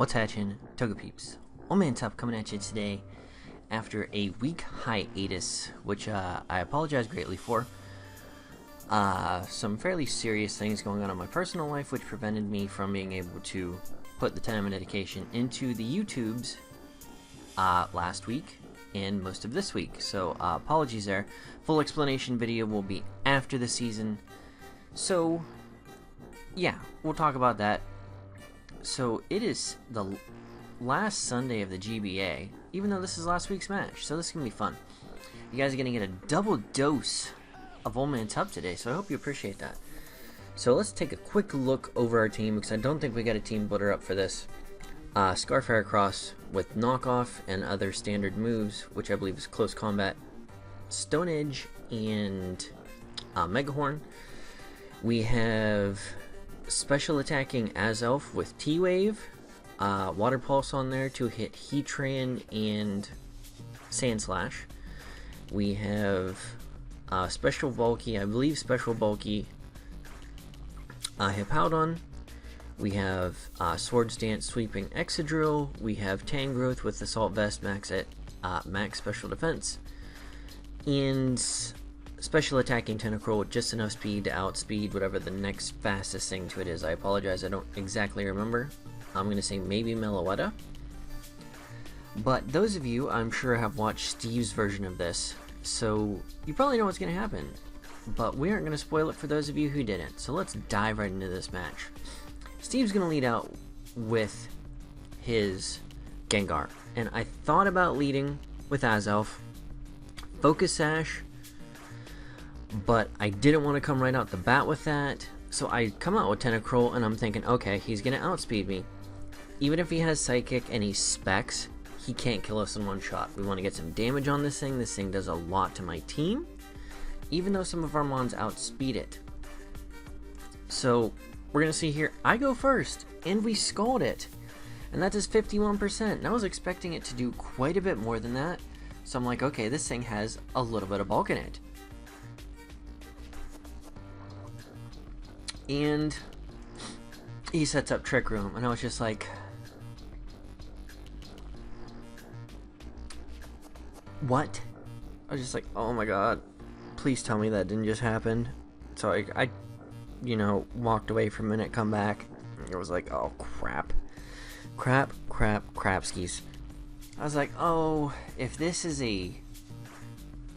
What's hatchin', Toga peeps? Old Man Tough coming at you today after a week hiatus, which I apologize greatly for. Some fairly serious things going on in my personal life, which prevented me from being able to put the time and dedication into the YouTubes last week and most of this week. So apologies there. Full explanation video will be after the season. So yeah, we'll talk about that. So it is the last Sunday of the GBA, even though this is last week's match, so this is going to be fun. You guys are going to get a double dose of Old Man Tough today, so I hope you appreciate that. So let's take a quick look over our team, because I don't think we got a team builder up for this. Scarfire Cross with knockoff and other standard moves, which I believe is close combat, Stone Edge, and Megahorn. We have special attacking Azelf with T-Wave, Water Pulse on there to hit Heatran and Sand Slash. We have special bulky, I believe special bulky Hippowdon. We have Swords Dance Sweeping Excadrill. We have Tangrowth with Assault Vest max at max special defense, and special attacking Tentacruel with just enough speed to outspeed whatever the next fastest thing to it is. I apologize, I don't exactly remember. I'm going to say maybe Meloetta. But those of you, I'm sure, have watched Steve's version of this, so you probably know what's going to happen. But we aren't going to spoil it for those of you who didn't, so let's dive right into this match. Steve's going to lead out with his Gengar, and I thought about leading with Azelf, Focus Sash, but I didn't want to come right out the bat with that, so I come out with Tentacruel, and I'm thinking, okay, he's going to outspeed me. Even if he has Psychic and he specs, he can't kill us in one shot. We want to get some damage on this thing. This thing does a lot to my team, even though some of our mons outspeed it. So we're going to see here, I go first, and we Scald it, and that does 51%, and I was expecting it to do quite a bit more than that, so I'm like, okay, this thing has a little bit of bulk in it. And he sets up Trick Room, and I was just like, what? I was just like, oh my god, please tell me that didn't just happen. So I you know, walked away for a minute, come back, and it was like, oh crap. Crapskis. I was like, oh, if this is a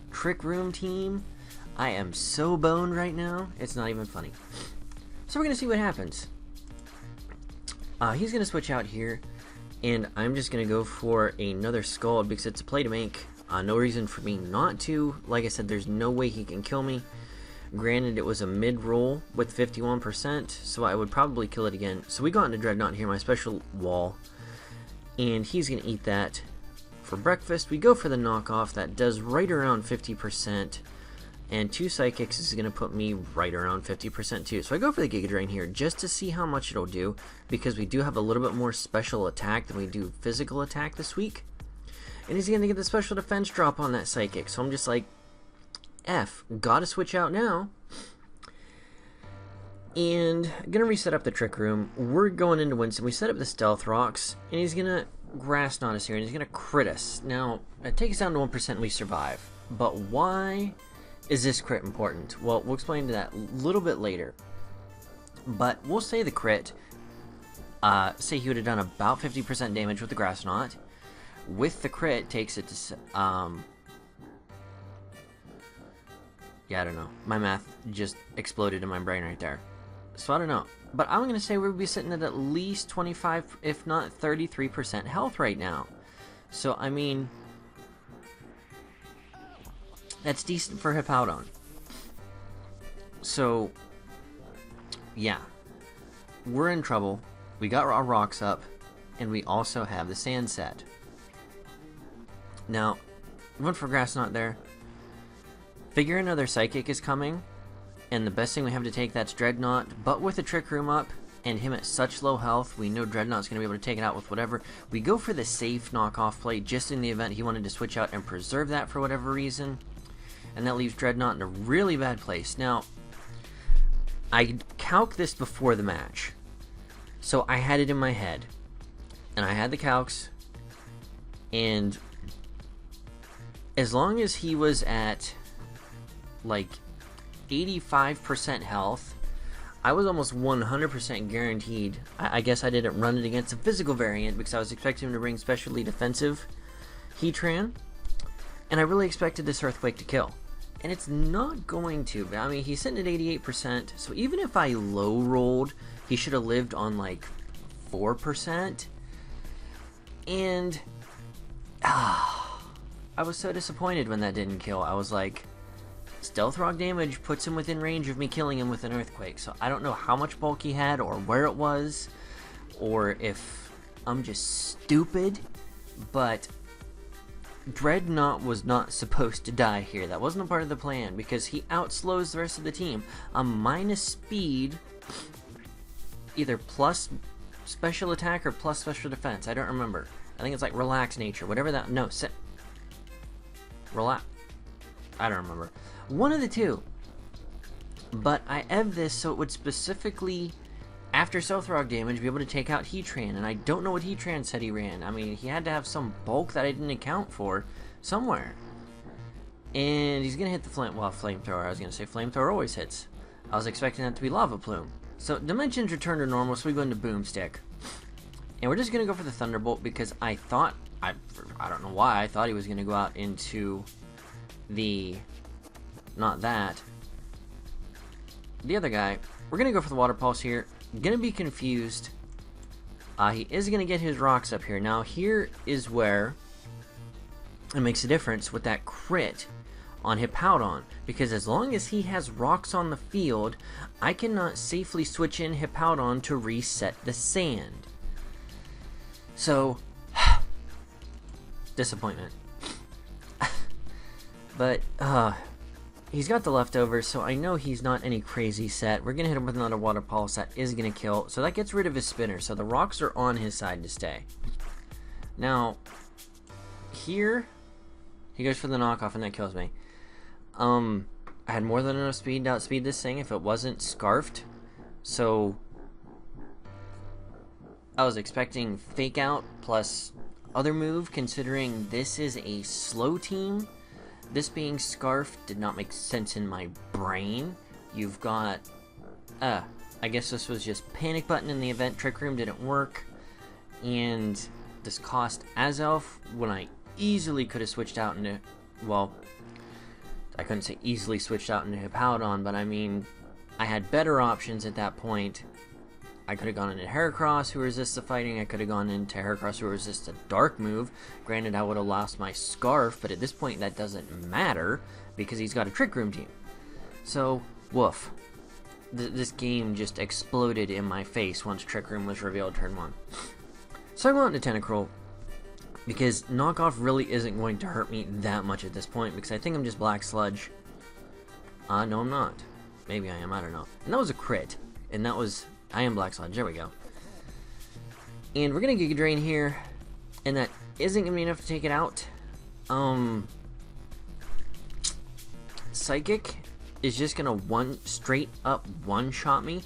Trick Room team, I am so boned right now, it's not even funny. So we're going to see what happens. He's going to switch out here, and I'm just going to go for another Scald because it's a play to make. No reason for me not to. Like I said, there's no way he can kill me. Granted, it was a mid-roll with 51%, so I would probably kill it again. So we got into Dreadnought here, my special wall, and he's going to eat that for breakfast. We go for the knockoff. That does right around 50%. And 2 Psychics is going to put me right around 50% too. So I go for the Giga Drain here just to see how much it'll do, because we do have a little bit more special attack than we do physical attack this week. And he's going to get the special defense drop on that Psychic. So I'm just like, F, gotta switch out now. And I'm going to reset up the Trick Room. We're going into Winston. We set up the Stealth Rocks, and he's going to Grass Knot us here, and he's going to crit us. Now, it takes us down to 1% and we survive. But why is this crit important? Well, we'll explain that a little bit later. But we'll say the crit, say he would have done about 50% damage with the Grass Knot. With the crit, takes it to, yeah, I don't know. My math just exploded in my brain right there. So I don't know. But I'm going to say we'll be sitting at least 25, if not 33% health right now. So, I mean, that's decent for Hippowdon. So, yeah. We're in trouble. We got our rocks up. And we also have the sand set. Now, went for Grass Knot there. Figure another Psychic is coming. And the best thing we have to take, that's Dreadnought. But with the Trick Room up and him at such low health, we know Dreadnought's going to be able to take it out with whatever. We go for the safe knockoff play just in the event he wanted to switch out and preserve that for whatever reason. And that leaves Dreadnought in a really bad place. Now, I calc this before the match, so I had it in my head. and I had the calcs, and as long as he was at like 85% health, I was almost 100% guaranteed. I guess I didn't run it against a physical variant because I was expecting him to bring specially defensive Heatran, and I really expected this Earthquake to kill. And it's not going to, but I mean, he's sitting at 88%, so even if I low rolled, he should have lived on like 4%. And I was so disappointed when that didn't kill. I was like, Stealth Rock damage puts him within range of me killing him with an Earthquake. So I don't know how much bulk he had, or where it was, or if I'm just stupid, but Dreadnought was not supposed to die here. That wasn't a part of the plan, because he outslows the rest of the team. A minus speed, either plus special attack or plus special defense. I don't remember. I think it's like relax nature, whatever that. No, relax. I don't remember. One of the two. But I ev this so it would specifically, after Stealth Rock damage, be able to take out Heatran. And I don't know what Heatran said he ran. I mean, he had to have some bulk that I didn't account for somewhere. And he's going to hit the Flamethrower. I was going to say Flamethrower always hits. I was expecting that to be Lava Plume. So Dimensions return to normal, so we go into Boomstick. And we're just going to go for the Thunderbolt because I thought, I don't know why, I thought he was going to go out into the, not that, the other guy. We're going to go for the Water Pulse here. Going to be confused. He is going to get his rocks up here. Now here is where it makes a difference with that crit on Hippowdon, because as long as he has rocks on the field, I cannot safely switch in Hippowdon to reset the sand. So, disappointment. But, he's got the leftovers, so I know he's not any crazy set. We're going to hit him with another Water Pulse that is going to kill, so that gets rid of his spinner, so the rocks are on his side to stay. Now, here, he goes for the knockoff, and that kills me. I had more than enough speed to outspeed this thing if it wasn't scarfed, so I was expecting Fake Out plus other move, considering this is a slow team. This being scarfed did not make sense in my brain. You've got, I guess this was just panic button in the event. Trick Room didn't work, and this cost Azelf when I easily could have switched out into, well, I couldn't say easily switched out into Hippowdon, but I mean, I had better options at that point. I could have gone into Heracross, who resists the fighting. I could have gone into Heracross, who resists a dark move. Granted, I would have lost my Scarf, but at this point that doesn't matter because he's got a Trick Room team. So, woof. This game just exploded in my face once Trick Room was revealed turn 1. So I go out into Tentacruel because knockoff really isn't going to hurt me that much at this point because I think I'm just Black Sludge. No, I'm not. Maybe I am, I don't know. And that was a crit, and that was... I am Black Sludge, there we go. And we're gonna Giga Drain here, and that isn't gonna be enough to take it out. Psychic is just gonna straight up one-shot me.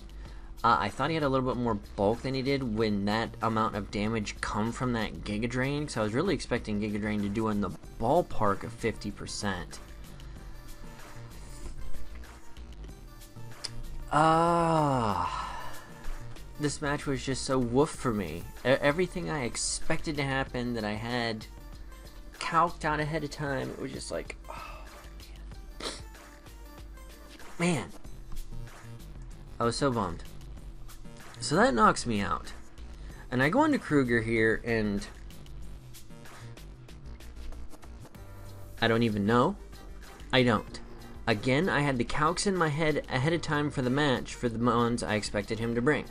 I thought he had a little bit more bulk than he did when that amount of damage come from that Giga Drain, because I was really expecting Giga Drain to do in the ballpark of 50%. This match was just so woof for me. Everything I expected to happen that I had calced out ahead of time, it was just like, oh, man. I was so bummed. So that knocks me out. And I go into Kruger here, and I don't even know. I don't. Again, I had the calcs in my head ahead of time for the match for the ones I expected him to bring.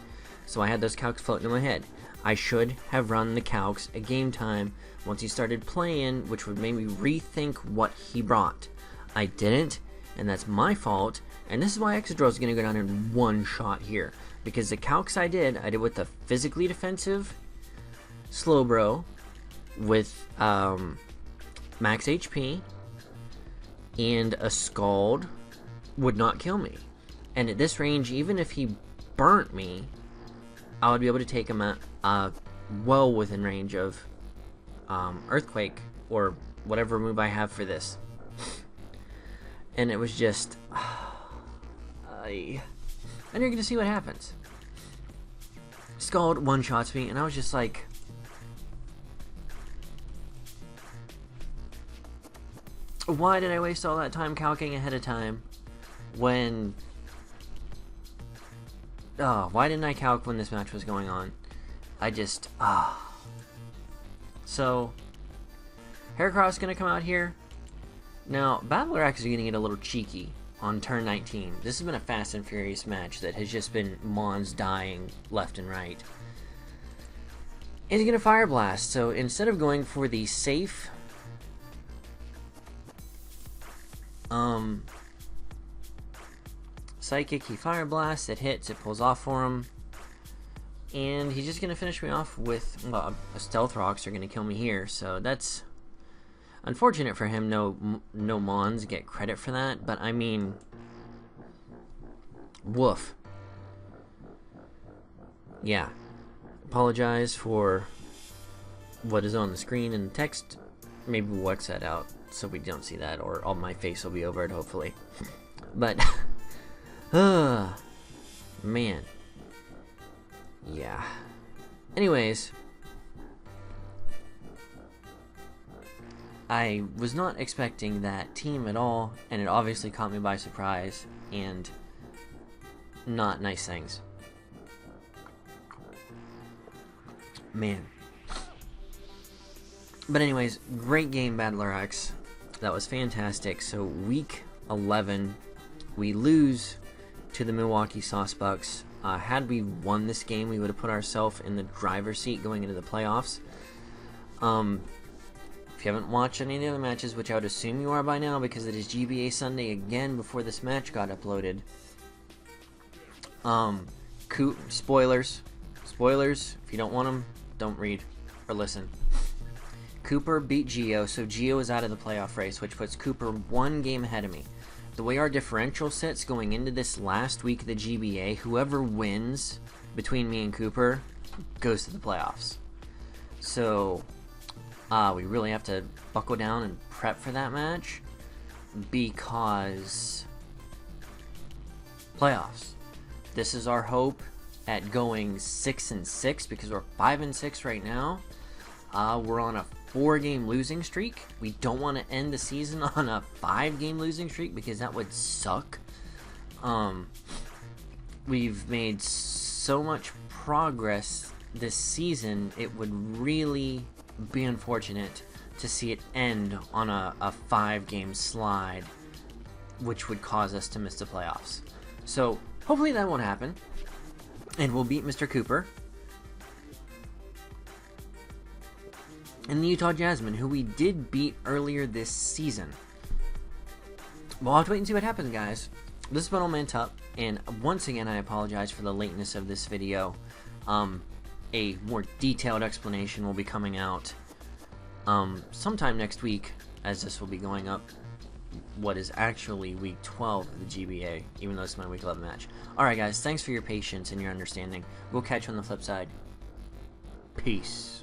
So I had those calcs floating in my head. I should have run the calcs at game time once he started playing, which would make me rethink what he brought. I didn't, and that's my fault, and this is why Excadrill is going to go down in one shot here. Because the calcs I did with the physically defensive Slowbro with max HP and a Scald would not kill me. And at this range, even if he burnt me, I would be able to take him out well within range of Earthquake or whatever move I have for this. And it was just... and you're going to see what happens. Scald one-shots me, and I was just like... Why did I waste all that time calcing ahead of time when... why didn't I calc when this match was going on? I just... So, Heracross is going to come out here. Now, Battler-X is going to get a little cheeky on turn 19. This has been a fast and furious match that has just been Mons dying left and right. And he's going to Fire Blast, so instead of going for the safe... Psychic, he Fire Blasts, it hits, it pulls off for him. And he's just going to finish me off with, well, a Stealth Rocks are going to kill me here, so that's unfortunate for him. No Mons get credit for that, but I mean, woof. Yeah. Apologize for what is on the screen and the text. Maybe we'll X that out so we don't see that, or all my face will be over it, hopefully. But, man. Yeah. Anyways, I was not expecting that team at all, and it obviously caught me by surprise, and not nice things. Man. But anyways, great game, Battler-X. That was fantastic. So week 11, we lose to the Milwaukee Sawsbucks. Had we won this game, we would have put ourselves in the driver's seat going into the playoffs. If you haven't watched any of the other matches, which I would assume you are by now because it is GBA Sunday again before this match got uploaded. Spoilers. Spoilers. If you don't want them, don't read or listen. Cooper beat Geo, so Geo is out of the playoff race, which puts Cooper one game ahead of me. The way our differential sits going into this last week of the GBA, whoever wins between me and Cooper goes to the playoffs. So, we really have to buckle down and prep for that match because playoffs. This is our hope at going 6-6 because we're 5-6 right now. We're on a 4-game losing streak. We don't want to end the season on a 5-game losing streak because that would suck. We've made so much progress this season, it would really be unfortunate to see it end on a 5-game slide, which would cause us to miss the playoffs. So hopefully that won't happen, and we'll beat Mr. Cooper and the Utah Jasmine, who we did beat earlier this season. We'll have to wait and see what happens, guys. This has been Old Man Tup, and once again I apologize for the lateness of this video. A more detailed explanation will be coming out sometime next week, as this will be going up what is actually week 12 of the GBA, even though it's my week 11 match. Alright guys, thanks for your patience and your understanding. We'll catch you on the flip side. Peace.